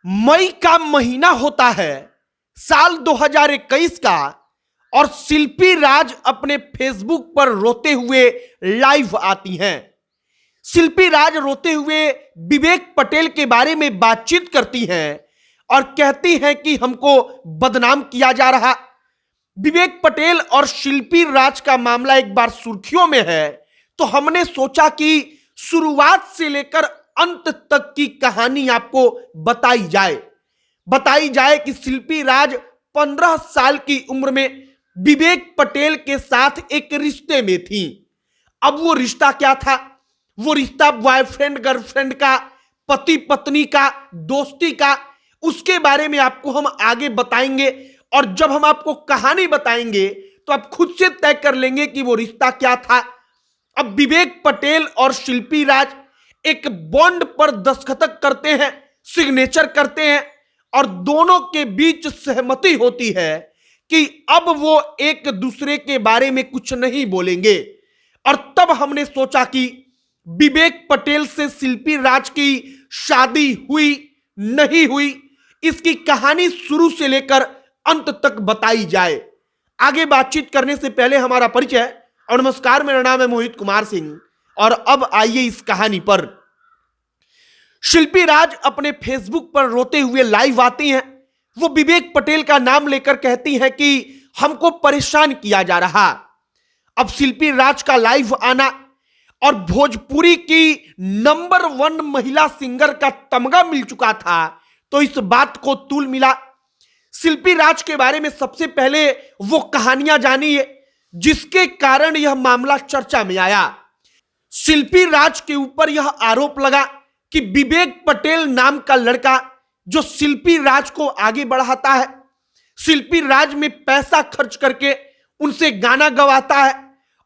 मई का महीना होता है, साल 2021 का, और शिल्पी राज अपने फेसबुक पर रोते हुए लाइव आती हैं। शिल्पी राज रोते हुए विवेक पटेल के बारे में बातचीत करती हैं और कहती हैं कि हमको बदनाम किया जा रहा। विवेक पटेल और शिल्पी राज का मामला एक बार सुर्खियों में है, तो हमने सोचा कि शुरुआत से लेकर अंत तक की कहानी आपको बताई जाए कि शिल्पी राज 15 साल की उम्र में विवेक पटेल के साथ एक रिश्ते में थी। अब वो रिश्ता क्या था? वो रिश्ता बॉयफ्रेंड गर्लफ्रेंड का, पति पत्नी का, दोस्ती का, उसके बारे में आपको हम आगे बताएंगे। और जब हम आपको कहानी बताएंगे तो आप खुद से तय कर लेंगे कि वो रिश्ता क्या था। अब विवेक पटेल और शिल्पी राज एक बॉन्ड पर दस्तखत करते हैं, सिग्नेचर करते हैं, और दोनों के बीच सहमति होती है कि अब वो एक दूसरे के बारे में कुछ नहीं बोलेंगे। और तब हमने सोचा कि विवेक पटेल से शिल्पी राज की शादी हुई नहीं हुई, इसकी कहानी शुरू से लेकर अंत तक बताई जाए। आगे बातचीत करने से पहले हमारा परिचय और नमस्कार, मेरा नाम है मोहित कुमार सिंह, और अब आइए इस कहानी पर। शिल्पी राज अपने फेसबुक पर रोते हुए लाइव आती हैं। वो विवेक पटेल का नाम लेकर कहती हैं कि हमको परेशान किया जा रहा। अब शिल्पी राज का लाइव आना और भोजपुरी की नंबर 1 महिला सिंगर का तमगा मिल चुका था, तो इस बात को तूल मिला। शिल्पी राज के बारे में सबसे पहले वो कहानियां जानिए जिसके कारण यह मामला चर्चा में आया। शिल्पी राज के ऊपर यह आरोप लगा कि विवेक पटेल नाम का लड़का जो शिल्पी राज को आगे बढ़ाता है, शिल्पी राज में पैसा खर्च करके उनसे गाना गवाता है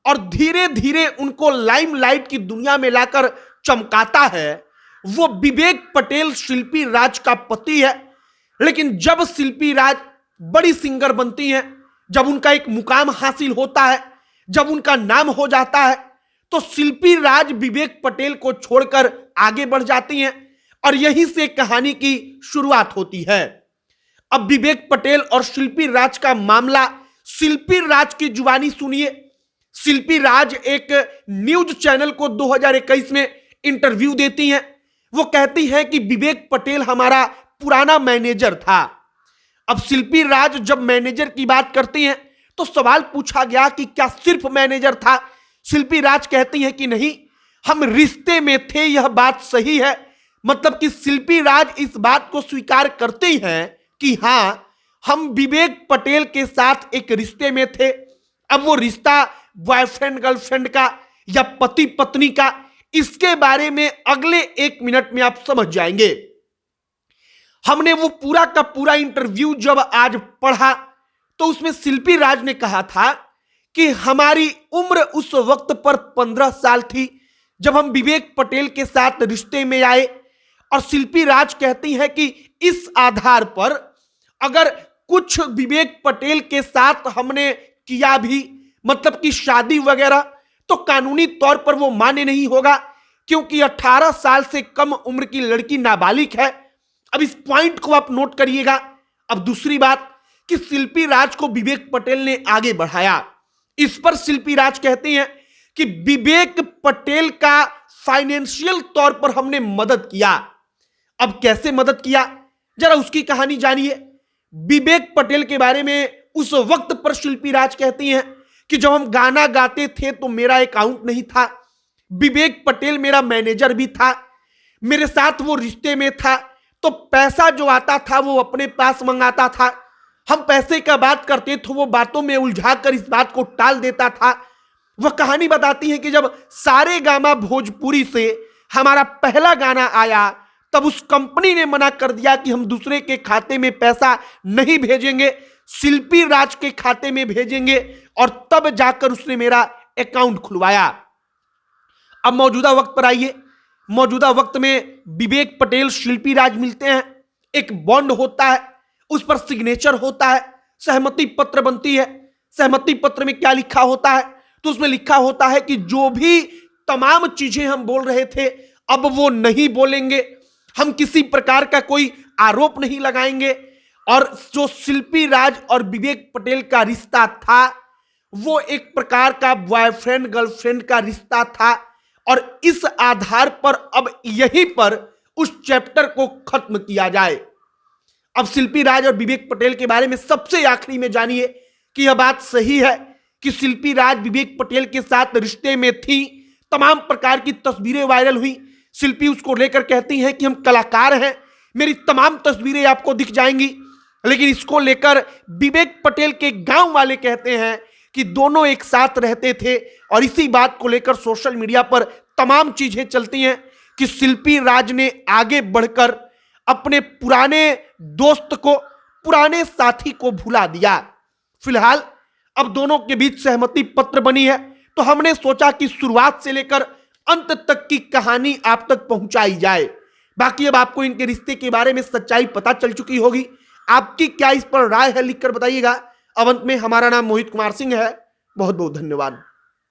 और धीरे धीरे उनको लाइमलाइट की दुनिया में लाकर चमकाता है, वो विवेक पटेल शिल्पी राज का पति है। लेकिन जब शिल्पी राज बड़ी सिंगर बनती हैं, जब उनका एक मुकाम हासिल होता है, जब उनका नाम हो जाता है, तो शिल्पी राज विवेक पटेल को छोड़कर आगे बढ़ जाती हैं और यहीं से कहानी की शुरुआत होती है। अब विवेक पटेल और शिल्पी राज का मामला, शिल्पी राज की जुबानी सुनिए। शिल्पी राज एक न्यूज चैनल को 2021 में इंटरव्यू देती हैं। वो कहती हैं कि विवेक पटेल हमारा पुराना मैनेजर था। अब शिल्पी राज जब मैनेजर की बात करती हैं तो सवाल पूछा गया कि क्या सिर्फ मैनेजर था? शिल्पी राज कहती हैं कि नहीं, हम रिश्ते में थे, यह बात सही है। मतलब कि शिल्पी राज इस बात को स्वीकार करती हैं कि हां, हम विवेक पटेल के साथ एक रिश्ते में थे। अब वो रिश्ता बॉयफ्रेंड गर्लफ्रेंड का या पति पत्नी का, इसके बारे में अगले 1 मिनट में आप समझ जाएंगे। हमने वो पूरा का पूरा इंटरव्यू जब आज पढ़ा तो उसमें शिल्पी राज ने कहा था कि हमारी उम्र उस वक्त पर 15 साल थी जब हम विवेक पटेल के साथ रिश्ते में आए। और शिल्पी राज कहती हैं कि इस आधार पर अगर कुछ विवेक पटेल के साथ हमने किया भी, मतलब कि शादी वगैरह, तो कानूनी तौर पर वो मान्य नहीं होगा, क्योंकि 18 साल से कम उम्र की लड़की नाबालिग है। अब इस पॉइंट को आप नोट करिएगा। अब दूसरी बात कि शिल्पी राज को विवेक पटेल ने आगे बढ़ाया। इस पर शिल्पी राज कहती हैं कि विवेक पटेल का फाइनेंशियल तौर पर हमने मदद किया। अब कैसे मदद किया, जरा उसकी कहानी जानिए। विवेक पटेल के बारे में उस वक्त पर शिल्पी राज कहती हैं कि जब हम गाना गाते थे तो मेरा अकाउंट नहीं था, विवेक पटेल मेरा मैनेजर भी था, मेरे साथ वो रिश्ते में था, तो पैसा जो आता था वो अपने पास मंगाता था। हम पैसे का बात करते तो वो बातों में उलझाकर इस बात को टाल देता था। वह कहानी बताती है कि जब सारे गामा भोजपुरी से हमारा पहला गाना आया तब उस कंपनी ने मना कर दिया कि हम दूसरे के खाते में पैसा नहीं भेजेंगे, शिल्पी राज के खाते में भेजेंगे, और तब जाकर उसने मेरा अकाउंट खुलवाया। अब मौजूदा वक्त पर आइए। मौजूदा वक्त में विवेक पटेल शिल्पी राज मिलते हैं, एक बॉन्ड होता है, उस पर सिग्नेचर होता है, सहमति पत्र बनती है। सहमति पत्र में क्या लिखा होता है? तो उसमें लिखा होता है कि जो भी तमाम चीजें हम बोल रहे थे अब वो नहीं बोलेंगे, हम किसी प्रकार का कोई आरोप नहीं लगाएंगे। और जो शिल्पी राज और विवेक पटेल का रिश्ता था वो एक प्रकार का बॉयफ्रेंड गर्लफ्रेंड का रिश्ता था, और इस आधार पर अब यहीं पर उस चैप्टर को खत्म किया जाए। अब शिल्पी राज और विवेक पटेल के बारे में सबसे आखिरी में जानिए कि यह बात सही है कि शिल्पी राज विवेक पटेल के साथ रिश्ते में थी। तमाम प्रकार की तस्वीरें वायरल हुई। शिल्पी उसको लेकर कहती हैं कि हम कलाकार हैं, मेरी तमाम तस्वीरें आपको दिख जाएंगी। लेकिन इसको लेकर विवेक पटेल के गांव वाले कहते हैं कि दोनों एक साथ रहते थे, और इसी बात को लेकर सोशल मीडिया पर तमाम चीजें चलती हैं कि शिल्पी राज ने आगे बढ़कर अपने पुराने दोस्त को, पुराने साथी को भुला दिया। फिलहाल अब दोनों के बीच सहमति पत्र बनी है, तो हमने सोचा कि शुरुआत से लेकर अंत तक की कहानी आप तक पहुंचाई जाए। बाकी अब आपको इनके रिश्ते के बारे में सच्चाई पता चल चुकी होगी। आपकी क्या इस पर राय है, लिखकर बताइएगा। अब अंत में हमारा नाम मोहित कुमार सिंह है। बहुत बहुत धन्यवाद।